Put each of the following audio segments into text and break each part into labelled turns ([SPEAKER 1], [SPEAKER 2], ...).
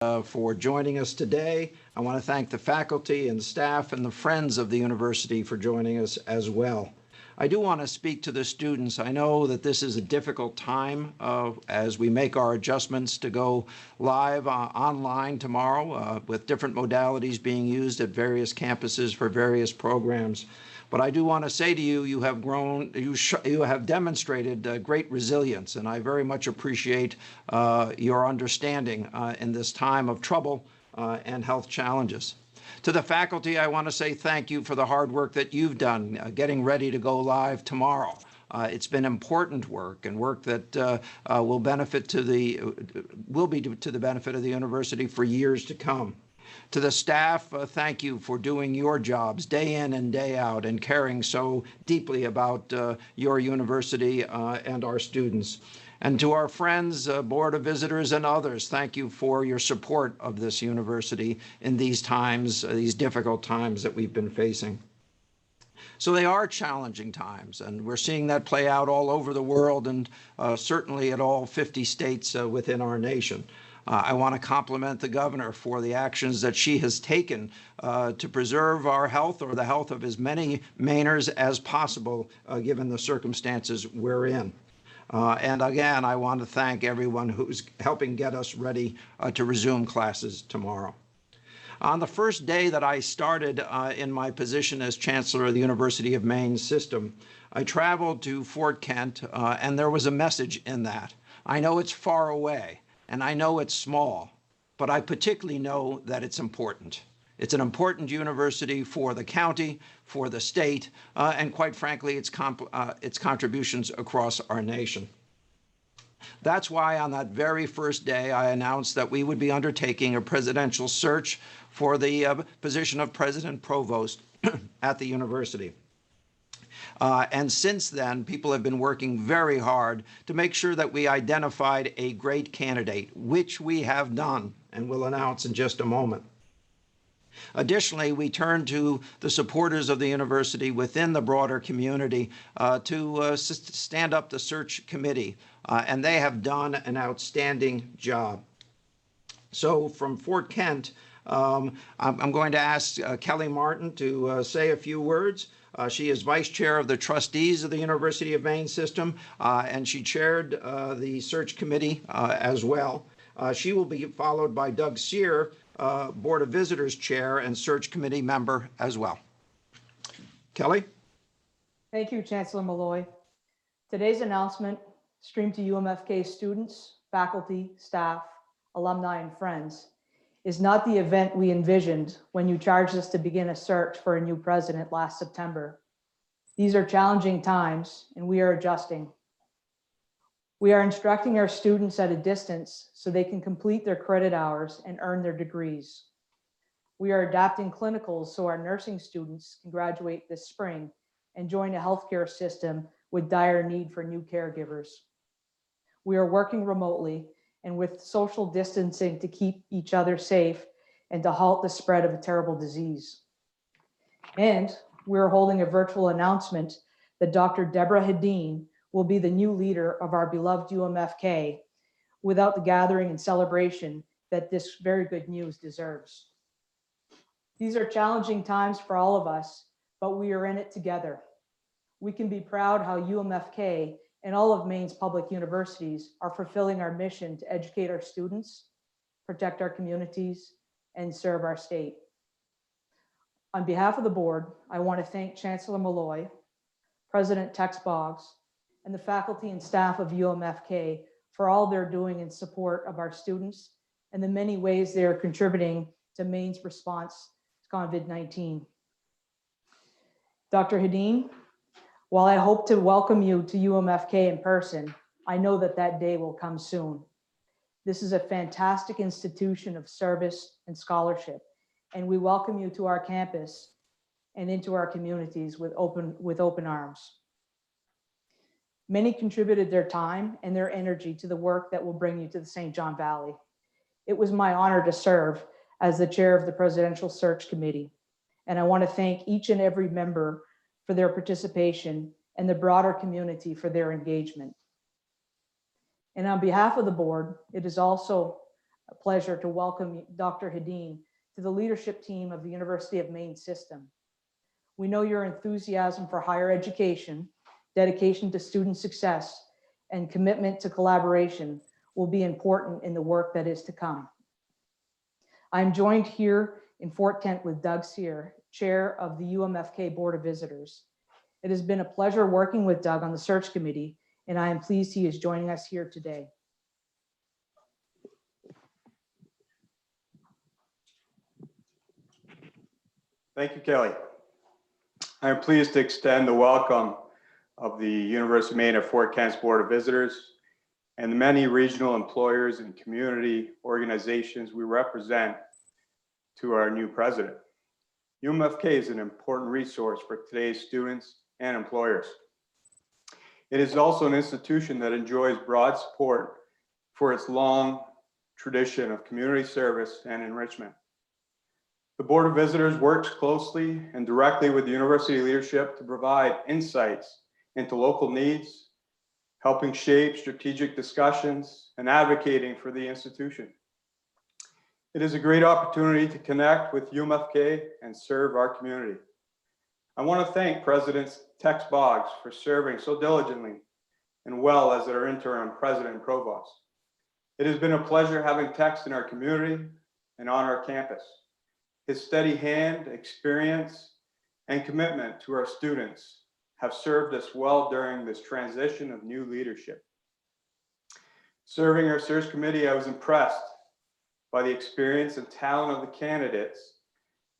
[SPEAKER 1] for joining us today. I want to thank the faculty and staff and the friends of the university for joining us as well. I do want to speak to the students. I know that this is a difficult time as we make our adjustments to go live online tomorrow with different modalities being used at various campuses for various programs. But I do want to say to you, you have grown, you have demonstrated great resilience, and I very much appreciate your understanding in this time of trouble and health challenges. To the faculty, I want to say thank you for the hard work that you've done getting ready to go live tomorrow. It's been important work and work that will be to the benefit of the university for years to come. To the staff, thank you for doing your jobs day in and day out and caring so deeply about your university and our students. And to our friends, Board of Visitors and others, thank you for your support of this university in these times, these difficult times that we've been facing. So they are challenging times, and we're seeing that play out all over the world and certainly at all 50 states within our nation. I want to compliment the governor for the actions that she has taken to preserve our health or the health of as many Mainers as possible, given the circumstances we're in. And again, I want to thank everyone who's helping get us ready to resume classes tomorrow. On the first day that I started in my position as Chancellor of the University of Maine system, I traveled to Fort Kent, and there was a message in that. I know it's far away, and I know it's small, but I particularly know that it's important. It's an important university for the county, for the state, and quite frankly, its contributions across our nation. That's why on that very first day, I announced that we would be undertaking a presidential search for the position of President Provost at the university. And since then, people have been working very hard to make sure that we identified a great candidate, which we have done and will announce in just a moment. Additionally, we turn to the supporters of the university within the broader community to stand up the search committee, and they have done an outstanding job. So from Fort Kent, I'm going to ask Kelly Martin to say a few words. She is Vice Chair of the Trustees of the University of Maine system, and she chaired the search committee as well. She will be followed by Doug Sear, Board of Visitors Chair and Search Committee member as well. Kelly?
[SPEAKER 2] Thank you, Chancellor Malloy. Today's announcement, streamed to UMFK students, faculty, staff, alumni, and friends, is not the event we envisioned when you charged us to begin a search for a new president last September. These are challenging times, and we are adjusting. We are instructing our students at a distance so they can complete their credit hours and earn their degrees. We are adapting clinicals so our nursing students can graduate this spring and join a healthcare system with dire need for new caregivers. We are working remotely and with social distancing to keep each other safe and to halt the spread of a terrible disease. And we're holding a virtual announcement that Dr. Deborah Hedeen will be the new leader of our beloved UMFK without the gathering and celebration that this very good news deserves. These are challenging times for all of us, but we are in it together. We can be proud how UMFK and all of Maine's public universities are fulfilling our mission to educate our students, protect our communities, and serve our state. On behalf of the board, I want to thank Chancellor Malloy, President Tex Boggs, and the faculty and staff of UMFK for all they're doing in support of our students and the many ways they are contributing to Maine's response to COVID-19. Dr. Hedeen, while I hope to welcome you to UMFK in person, I know that that day will come soon. This is a fantastic institution of service and scholarship, and we welcome you to our campus and into our communities with open arms. Many contributed their time and their energy to the work that will bring you to the St. John Valley. It was my honor to serve as the chair of the Presidential Search Committee, and I want to thank each and every member for their participation and the broader community for their engagement. And on behalf of the board, it is also a pleasure to welcome Dr. Hedeen to the leadership team of the University of Maine system. We know your enthusiasm for higher education, dedication to student success, and commitment to collaboration will be important in the work that is to come. I'm joined here in Fort Kent with Doug Sear, Chair of the UMFK Board of Visitors. It has been a pleasure working with Doug on the search committee, and I am pleased he is joining us here today.
[SPEAKER 3] Thank you, Kelly. I am pleased to extend the welcome of the University of Maine at Fort Kent's Board of Visitors and the many regional employers and community organizations we represent to our new president. UMFK is an important resource for today's students and employers. It is also an institution that enjoys broad support for its long tradition of community service and enrichment. The Board of Visitors works closely and directly with the university leadership to provide insights into local needs, helping shape strategic discussions, and advocating for the institution. It is a great opportunity to connect with UMFK and serve our community. I want to thank President Tex Boggs for serving so diligently and well as our interim president and provost. It has been a pleasure having Tex in our community and on our campus. His steady hand, experience, and commitment to our students have served us well during this transition of new leadership. Serving our search committee, I was impressed by the experience and talent of the candidates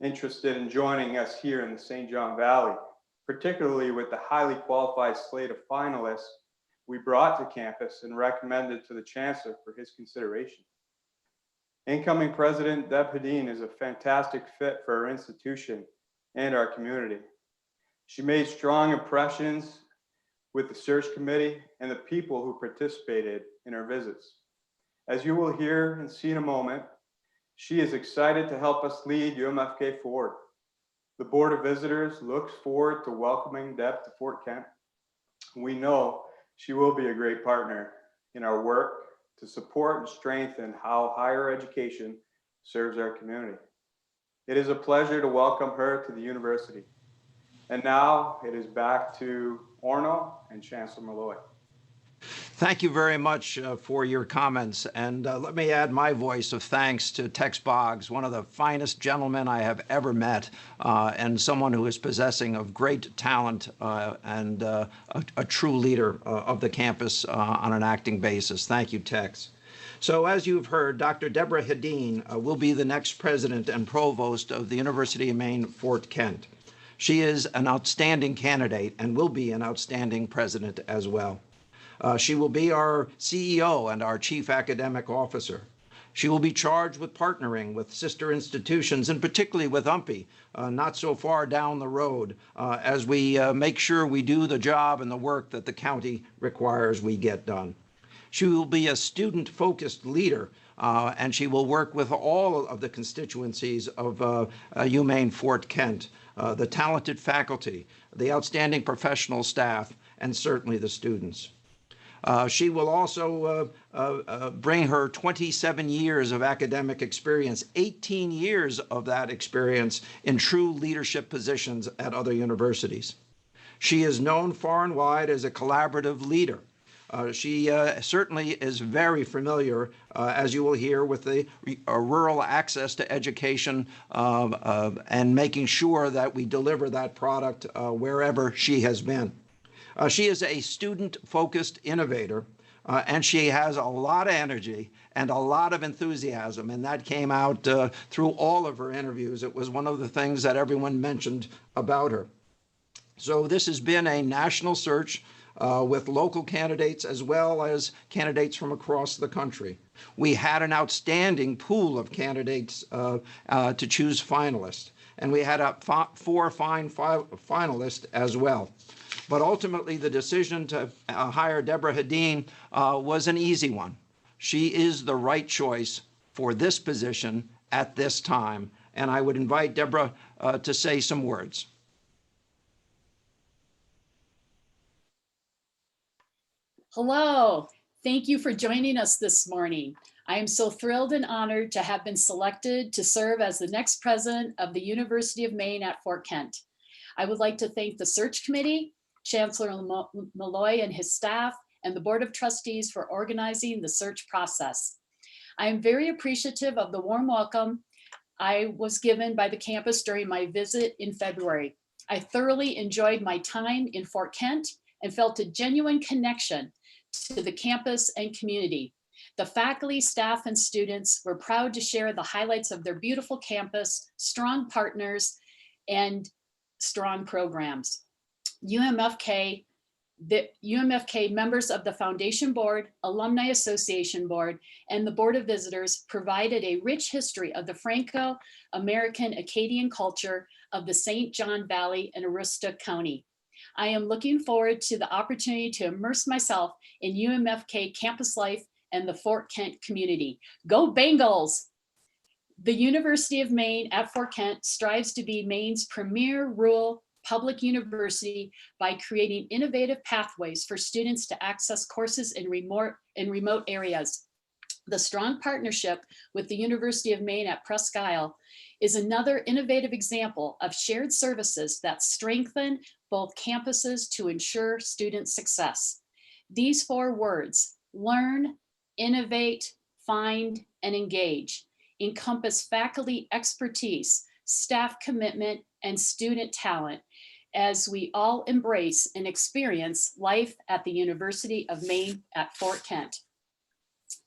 [SPEAKER 3] interested in joining us here in the St. John Valley, particularly with the highly qualified slate of finalists we brought to campus and recommended to the Chancellor for his consideration. Incoming President Deborah Hedeen is a fantastic fit for our institution and our community. She made strong impressions with the search committee and the people who participated in our visits. As you will hear and see in a moment, she is excited to help us lead UMFK forward. The Board of Visitors looks forward to welcoming Deb to Fort Kent. We know she will be a great partner in our work to support and strengthen how higher education serves our community. It is a pleasure to welcome her to the university. And now it is back to Orno and Chancellor Malloy.
[SPEAKER 1] Thank you very much for your comments. And let me add my voice of thanks to Tex Boggs, one of the finest gentlemen I have ever met, and someone who is possessing of great talent and a true leader of the campus on an acting basis. Thank you, Tex. So as you've heard, Dr. Deborah Hedeen will be the next president and provost of the University of Maine, Fort Kent. She is an outstanding candidate and will be an outstanding president as well. She will be our CEO and our Chief Academic Officer. She will be charged with partnering with sister institutions, and particularly with UMPI, not so far down the road, as we make sure we do the job and the work that the county requires we get done. She will be a student-focused leader, and she will work with all of the constituencies of UMaine Fort Kent, the talented faculty, the outstanding professional staff, and certainly the students. She will also bring her 27 years of academic experience, 18 years of that experience in true leadership positions at other universities. She is known far and wide as a collaborative leader. She certainly is very familiar, as you will hear, with the rural access to education and making sure that we deliver that product wherever she has been. She is a student-focused innovator, and she has a lot of energy and a lot of enthusiasm, and that came out through all of her interviews. It was one of the things that everyone mentioned about her. So this has been a national search with local candidates as well as candidates from across the country. We had an outstanding pool of candidates to choose finalists, and we had 4 fine finalists as well. But ultimately, the decision to hire Deborah Hedeen was an easy one. She is the right choice for this position at this time, and I would invite Deborah to say some words.
[SPEAKER 4] Hello, thank you for joining us this morning. I am so thrilled and honored to have been selected to serve as the next president of the University of Maine at Fort Kent. I would like to thank the search committee, Chancellor Malloy and his staff, and the Board of Trustees for organizing the search process. I am very appreciative of the warm welcome I was given by the campus during my visit in February. I thoroughly enjoyed my time in Fort Kent and felt a genuine connection to the campus and community. The faculty, staff, and students were proud to share the highlights of their beautiful campus, strong partners, and strong programs. UMFK, the UMFK members of the Foundation Board, Alumni Association Board, and the Board of Visitors provided a rich history of the Franco-American Acadian culture of the St. John Valley and Aroostook County. I am looking forward to the opportunity to immerse myself in UMFK campus life and the Fort Kent community. Go Bengals! The University of Maine at Fort Kent strives to be Maine's premier rural public university by creating innovative pathways for students to access courses in remote areas. The strong partnership with the University of Maine at Presque Isle is another innovative example of shared services that strengthen both campuses to ensure student success. These 4 words, learn, innovate, find, and engage, encompass faculty expertise, staff commitment, and student talent as we all embrace and experience life at the University of Maine at Fort Kent.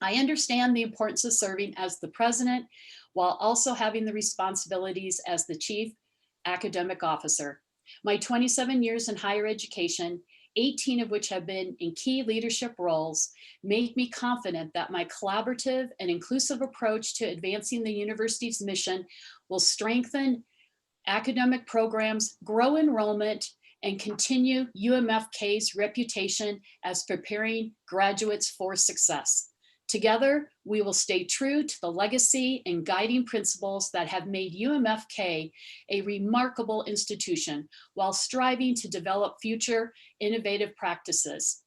[SPEAKER 4] I understand the importance of serving as the president while also having the responsibilities as the chief academic officer. My 27 years in higher education, 18 of which have been in key leadership roles, make me confident that my collaborative and inclusive approach to advancing the university's mission will strengthen academic programs, grow enrollment, and continue UMFK's reputation as preparing graduates for success. Together, we will stay true to the legacy and guiding principles that have made UMFK a remarkable institution while striving to develop future innovative practices.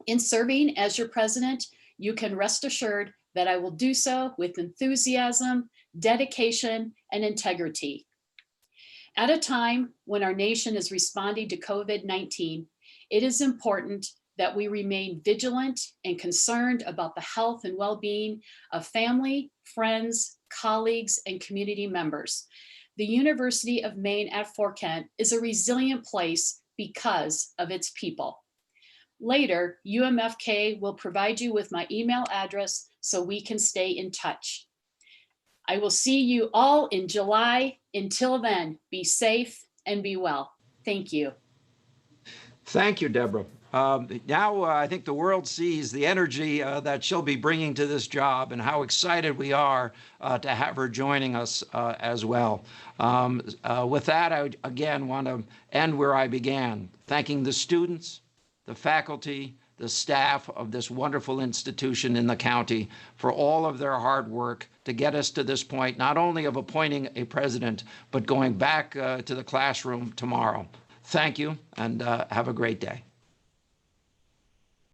[SPEAKER 4] In serving as your president, you can rest assured that I will do so with enthusiasm, dedication, and integrity. At a time when our nation is responding to COVID-19, it is important that we remain vigilant and concerned about the health and well-being of family, friends, colleagues, and community members. The University of Maine at Fort Kent is a resilient place because of its people. Later, UMFK will provide you with my email address so we can stay in touch. I will see you all in July. Until then, be safe and be well. Thank you.
[SPEAKER 1] Thank you, Deborah. Now I think the world sees the energy that she'll be bringing to this job and how excited we are to have her joining us as well. With that, I again want to end where I began, thanking the students, the faculty, the staff of this wonderful institution in the county for all of their hard work to get us to this point, not only of appointing a president, but going back to the classroom tomorrow. Thank you, and have a great day.